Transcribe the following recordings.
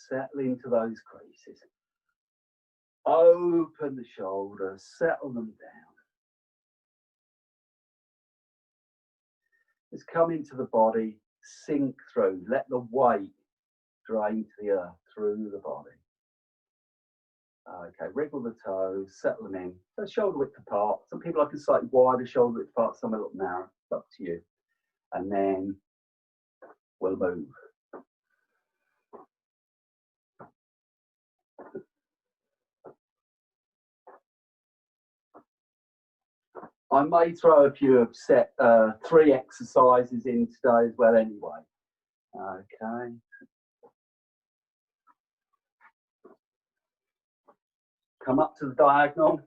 Settle into those creases. Open the shoulders, settle them down. Just come into the body, sink through. Let the weight drain to the earth through the body. Okay, wriggle the toes, settle them in. So shoulder width apart. Some people like a slightly wider shoulder width apart, some a little narrow. It's up to you. And then we'll move. I may throw a few of set 3 exercises in today as well anyway. Okay. Come up to the diagonal.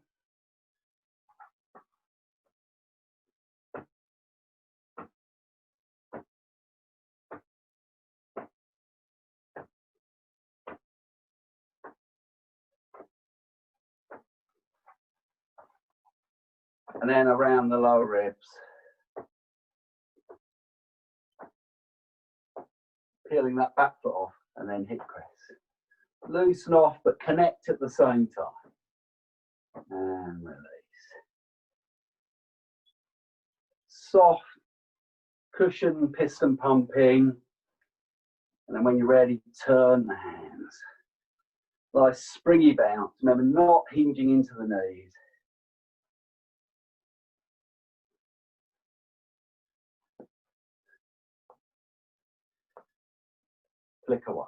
And then around the lower ribs. Peeling that back foot off and then hip press. Loosen off but connect at the same time. And release. Soft cushion piston pumping. And then when you're ready, turn the hands. Nice springy bounce. Remember, not hinging into the knees. Flick away.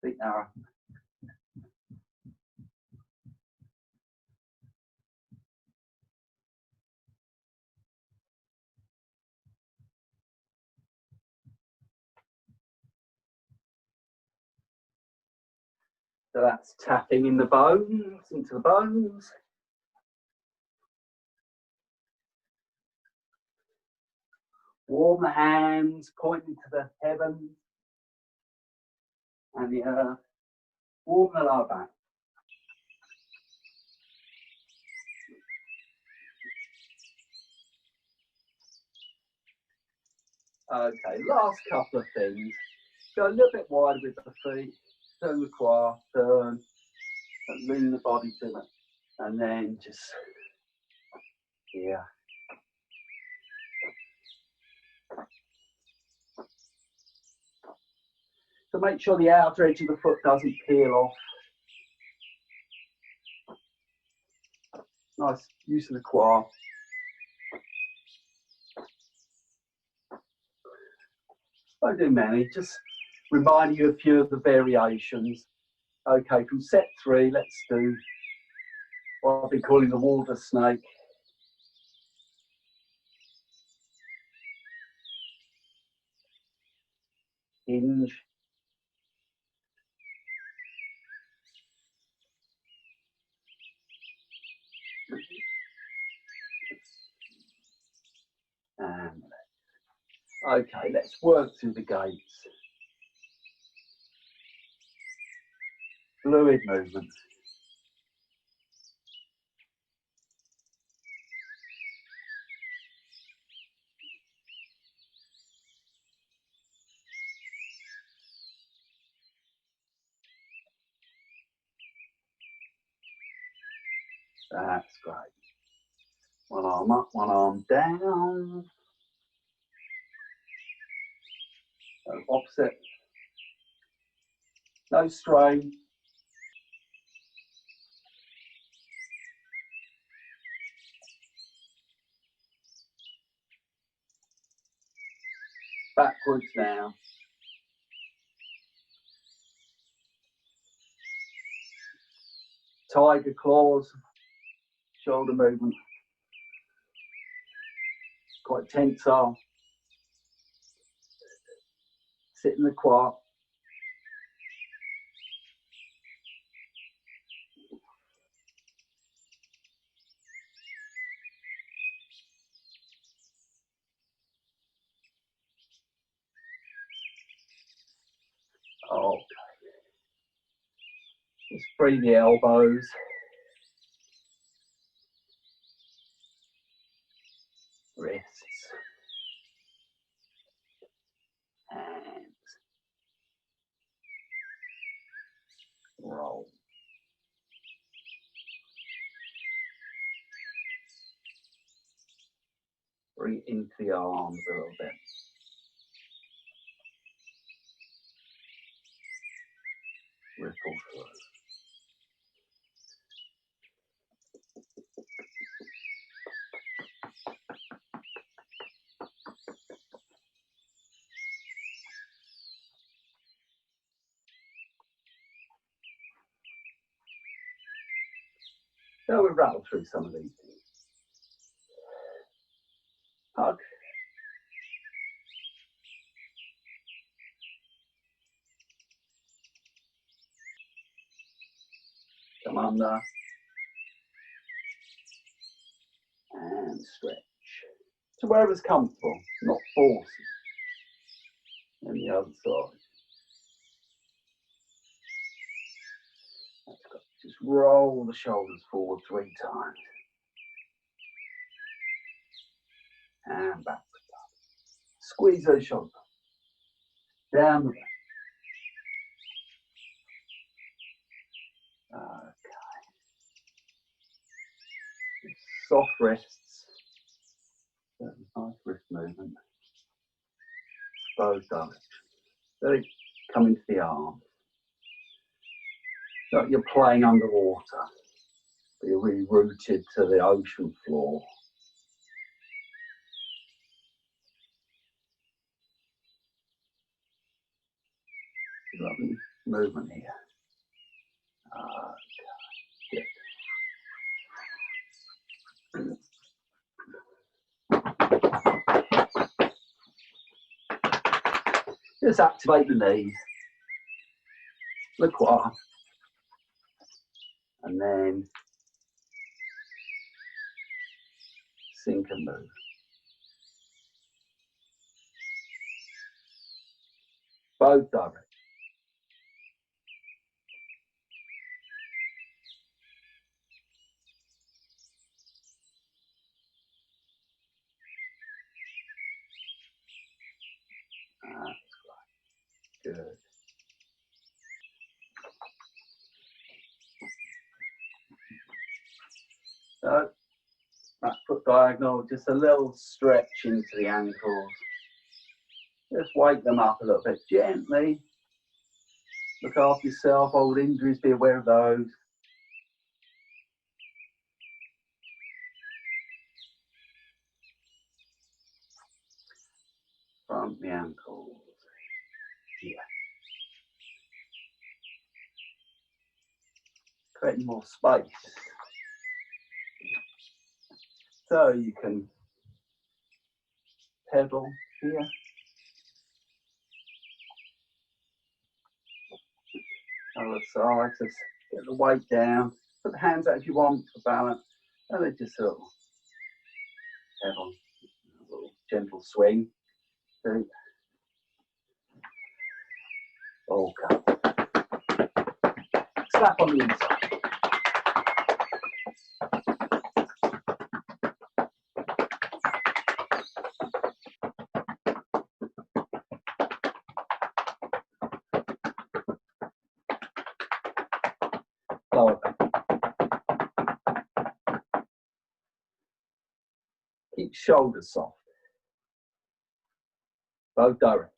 Feet narrow. So that's tapping in the bones, into the bones. Warm the hands, pointing to the heavens and the earth. Warm the lower back. Okay, last couple of things. Go a little bit wider with the feet. Turn the quad, turn, and lean the body to it. And then just here. So make sure the outer edge of the foot doesn't peel off. Nice use of the quad. Don't do many, just remind you of a few of the variations. Okay, from set 3, let's do what I've been calling the water snake. Hinge. And okay, let's work through the gates. Fluid movement. That's great. One arm up, one arm down. So opposite. No strain. Backwards now. Tiger claws. Shoulder movement. Quite tensile. Sit in the quad. Okay. Just free the elbows. Wrists. Bring it into the arms a little bit. Ripple through. So we'll rattle through some of these things. Hug. Come under. And stretch. So wherever's comfortable, not forcing. And the other side. That's good. Just roll the shoulders forward 3 times. And back. Squeeze those shoulders. Down the back. Okay. Soft wrists. Nice wrist movement. Both directions. So they come into the arm. Like you're playing underwater. But you're really rooted to the ocean floor. Lovely movement here. Just activate the knees, the quad, and then sink and move. Both directions. That's right. Good. So, back foot diagonal, just a little stretch into the ankles. Just wake them up a little bit gently. Look after yourself, old injuries, be aware of those. Front the ankles. Here. Creating more space. So you can pedal here. Other side, just get the weight down. Put the hands out if you want for balance. And then just a little pedal, a little gentle swing. Okay. Slap on the inside. Lower back. Keep shoulders soft. Both directions.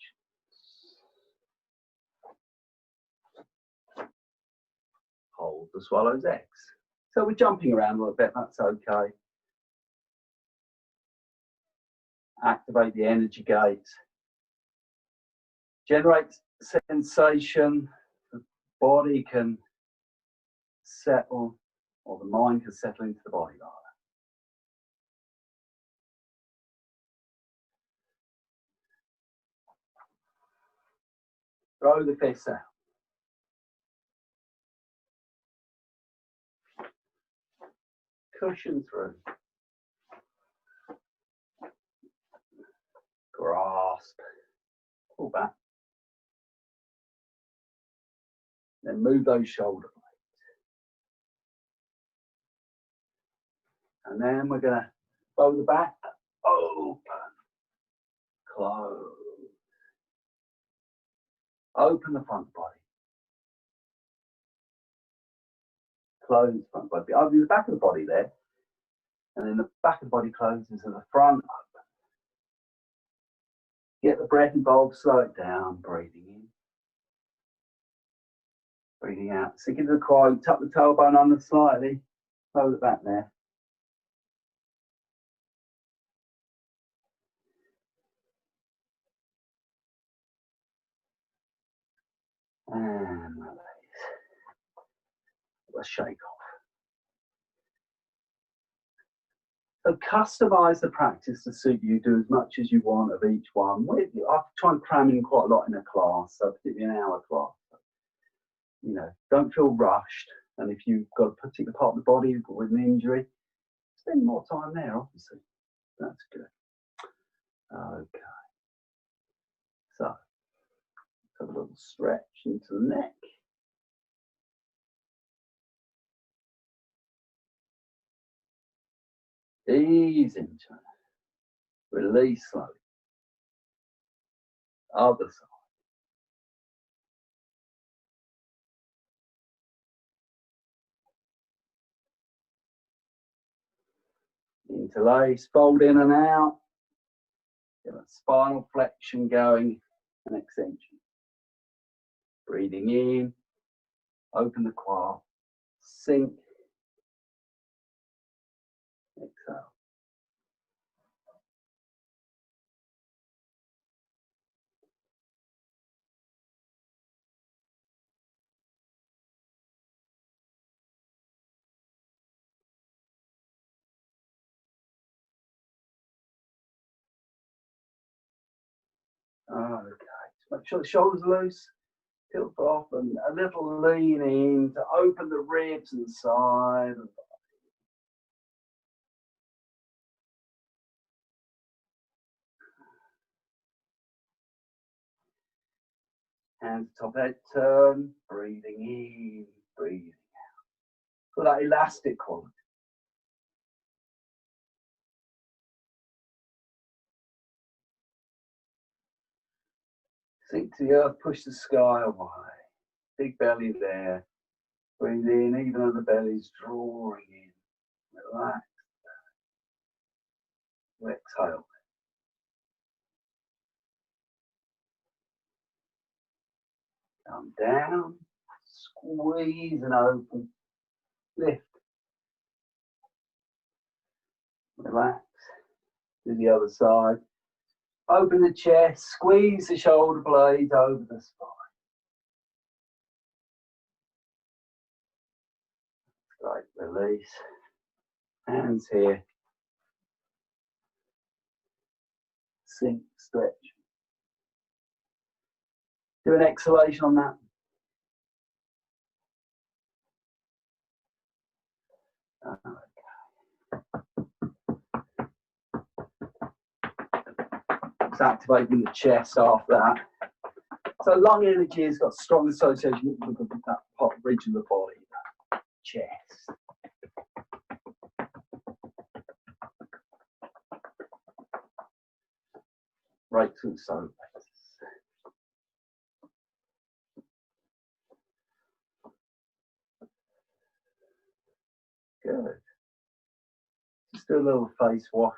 Hold the swallow's X. So we're jumping around a little bit, that's okay. Activate the energy gates. Generate sensation. The body can settle, or the mind can settle into the body rather. Throw the fists out. Cushion through. Grasp. Pull back. Then move those shoulder blades. And then we're going to bow the back. Open. Close. Open the front body. Close the front body. I'll do the back of the body there. And then the back of the body closes and the front open. Get the breath involved, slow it down, breathing in. Breathing out. Sink into the quad, tuck the tailbone under slightly, hold it back there. And release. Let's shake off. So customize the practice to suit you. Do as much as you want of each one. I try and cram in quite a lot in a class, so particularly an hour class. You know, don't feel rushed. And if you've got a particular part of the body with an injury, spend more time there, obviously. That's good. Okay. So, have a little stretch into the neck. Ease into it. Release slowly. Other side. Interlace, fold in and out. Get a spinal flexion going and extension. Breathing in, open the quad, sink, exhale. Okay, make sure the shoulders are loose, tilt off, and a little lean in to open the ribs and side. Hands top head turn, breathing in, breathing out. Got that elastic quality. Sink to the earth, push the sky away. Big belly there. Breathe in, even though the belly's drawing in. Relax. Exhale. Come down, squeeze and open. Lift. Relax. Do the other side. Open the chest, squeeze the shoulder blades over the spine. Right, release. Hands here. Sink, stretch. Do an exhalation on that. It's activating the chest after that. So lung energy has got strong association with that part region of the body, that chest. Right through the solar plexus. Good. Just do a little face wash.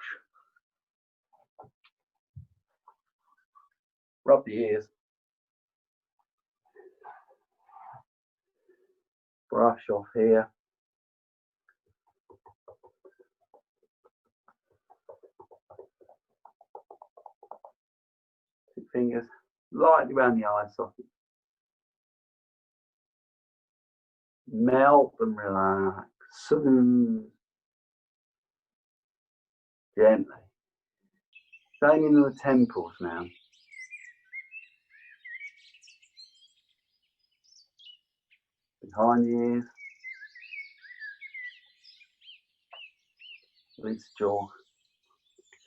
Rub the ears. Brush off here. Two fingers lightly around the eye socket. Melt and relax. Soothe. Gently. Going into the temples now. Behind the ears. Release jaw.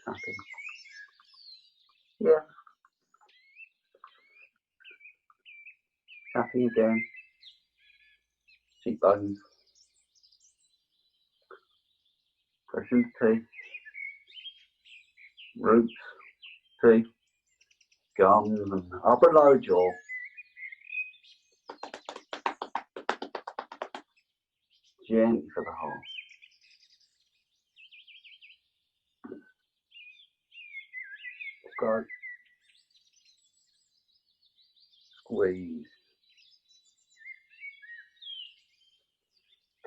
Tapping. Yeah. Tapping again. Cheekbones. Press into teeth. Roots. Teeth. Gums and upper and lower jaw. Gently for the whole. Great. squeeze.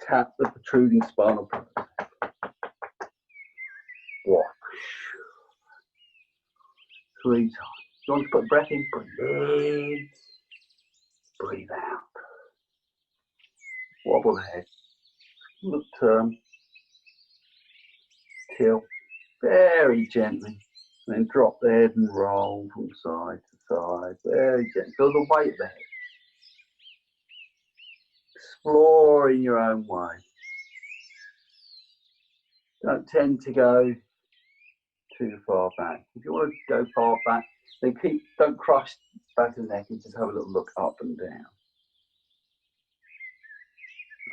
Tap the protruding spinal process. Wash. 3 times. You want to put breath in? Breathe in. Breathe out. Wobble the head. Look, turn. Tilt. Very gently. And then drop the head and roll from side to side. Very gently. Feel the weight of the head. Explore in your own way. Don't tend to go too far back. If you want to go far back, then don't crush the back of the neck and just have a little look up and down.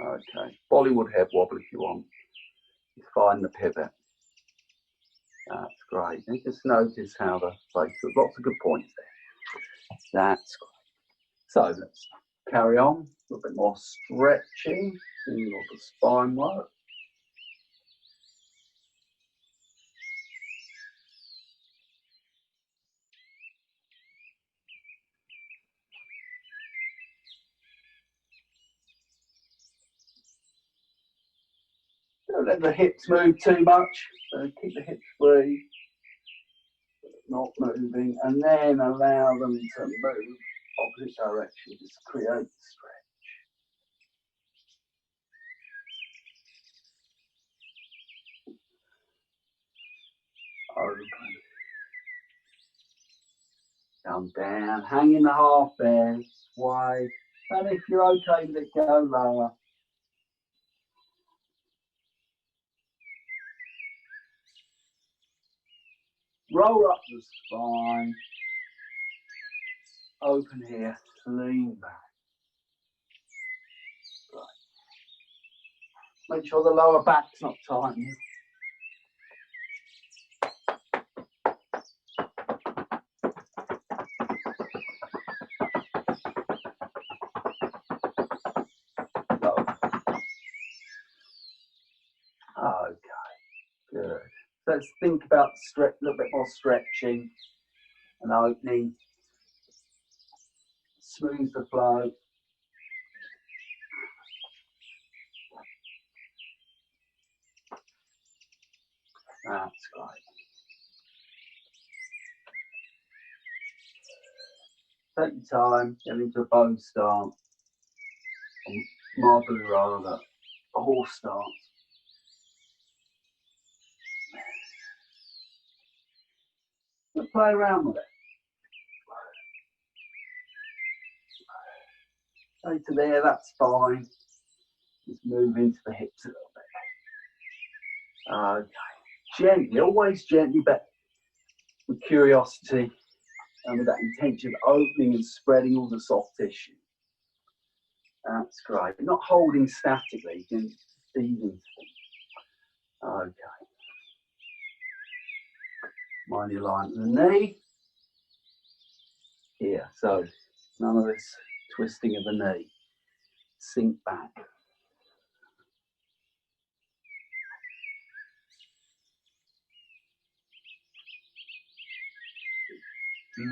Okay, Bollywood head wobble if you want. Just find the pivot. That's great. And just notice how the face, there's lots of good points there. That's great. So let's carry on. A little bit more stretching, doing all the spine work. Don't let the hips move too much. So keep the hips free, not moving, and then allow them to move opposite direction. Just create stretch. Open. Come down, hang in the half there, sway. And if you're okay with it, go lower. Roll up the spine. Open here, lean back. Right. Make sure the lower back's not tightening. Okay, good. So let's think about a little bit more stretching and opening. Smooth the flow. That's great. Take your time, get into a bow stance, marble rather, a horse stance. Let's play around with it. Go to there, that's fine. Just move into the hips a little bit. Okay. Gently, always gently, but with curiosity and with that intention of opening and spreading all the soft tissue. That's great. Not holding statically, you can feed into them. Okay. Mind the alignment of the knee. Here, so none of this twisting of the knee. Sink back.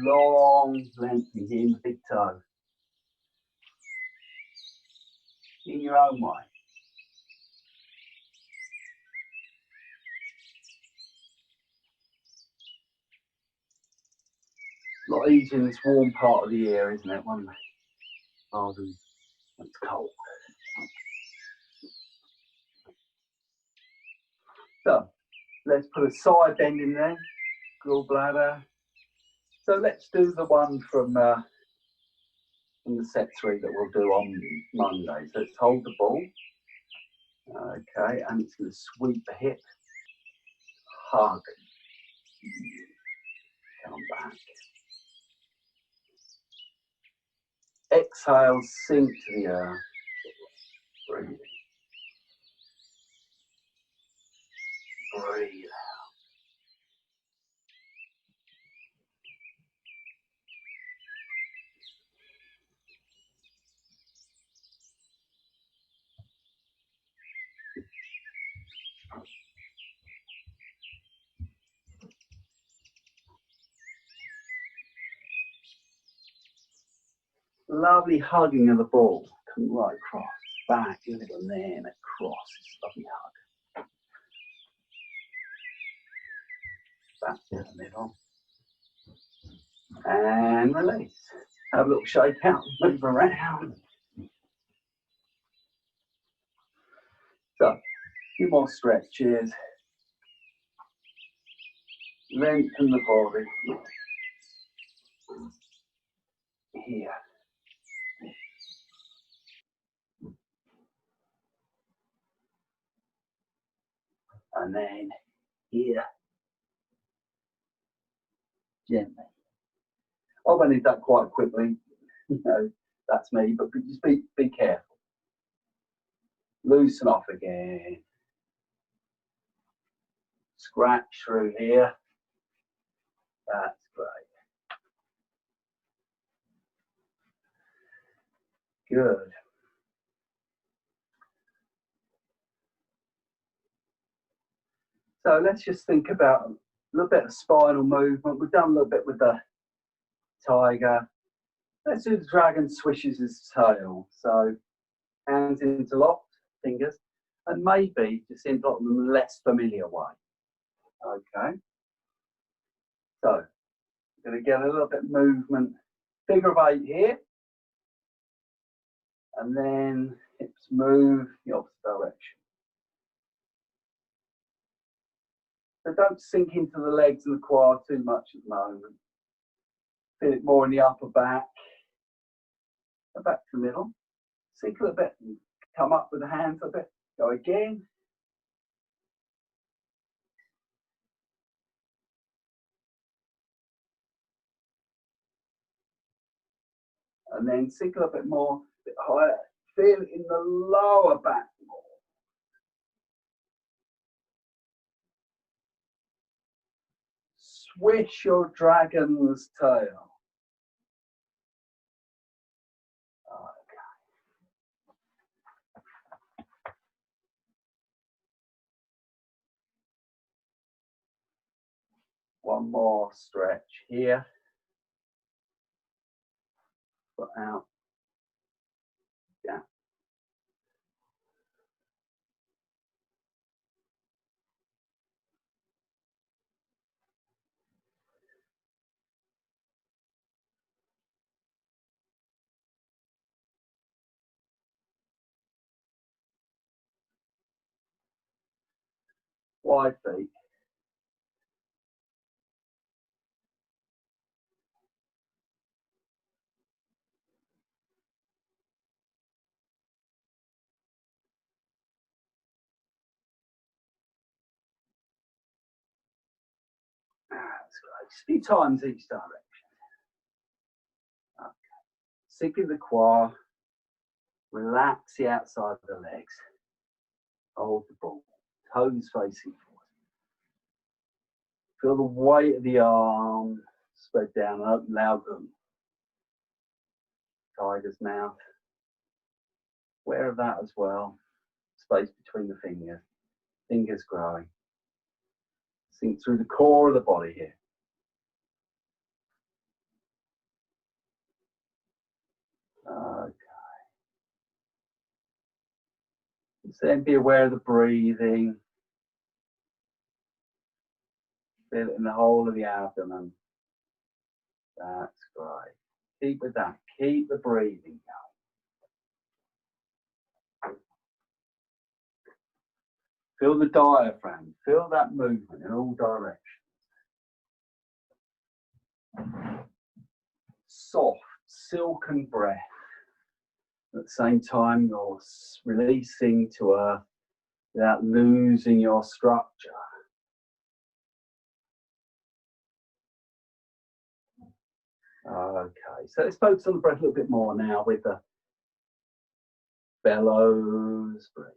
Long lengthening here in the big toe. In your own way. A lot easier in this warm part of the year, isn't it? Rather than when it's cold. So let's put a side bend in there. Gallbladder. So let's do the one from the set 3 that we'll do on Monday. So let's hold the ball. Okay, and it's going to sweep the hip. Hug. Come back. Exhale, sink to the earth. Breathe. Breathe out. lovely hugging of the ball. Come right across, back, a little there, and across. This lovely hug. Back to the middle. And release. Have a little shake out, move around. So, a few more stretches. Lengthen the body. Here. And then here. Gently. I went into that quite quickly. You know, that's me, but just be careful. Loosen off again. Scratch through here. That's great. Good. So let's just think about a little bit of spinal movement. We've done a little bit with the tiger. Let's do the dragon swishes his tail. So hands interlocked, fingers, and maybe just interlock them in a less familiar way. Okay. So we're going to get a little bit of movement. Figure of 8 here. And then hips move the opposite direction. So don't sink into the legs and the quad too much at the moment. Feel it more in the upper back. Go back to the middle. Sink a little bit and come up with the hands a bit. Go again. And then sink a little bit more, a bit higher. Feel it in the lower back more. Swish your dragon's tail. One more stretch here. Foot out. Yeah. Wide feet. That's great. Just a few times each direction. Okay. Sink in the quad. Relax the outside of the legs. Hold the ball. Toes facing forward. Feel the weight of the arm spread down and open loudly. Tiger's mouth. Aware of that as well. Space between the fingers. Fingers growing. Sink through the core of the body here. Okay. Just then be aware of the breathing. Feel it in the whole of the abdomen. That's great. Keep with that. Keep the breathing going. Feel the diaphragm. Feel that movement in all directions. Soft, silken breath. At the same time, you're releasing to earth without losing your structure. Okay, so let's focus on the breath a little bit more now with the bellows breath.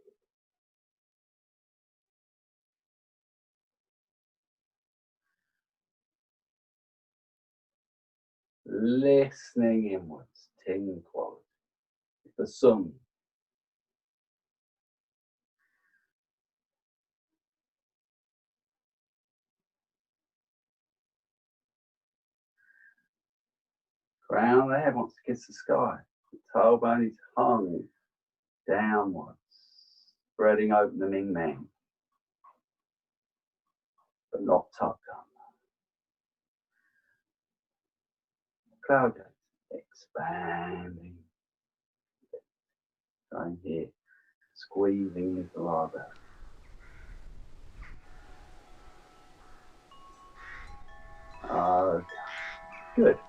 Listening inwards, ting quality. The sun. Crown of the head wants to kiss the sky. The tailbone is hung downwards, spreading open the Ming Men, but not tucked under. Cloud gates expanding. Going here, squeezing into the lower belly. Okay, good.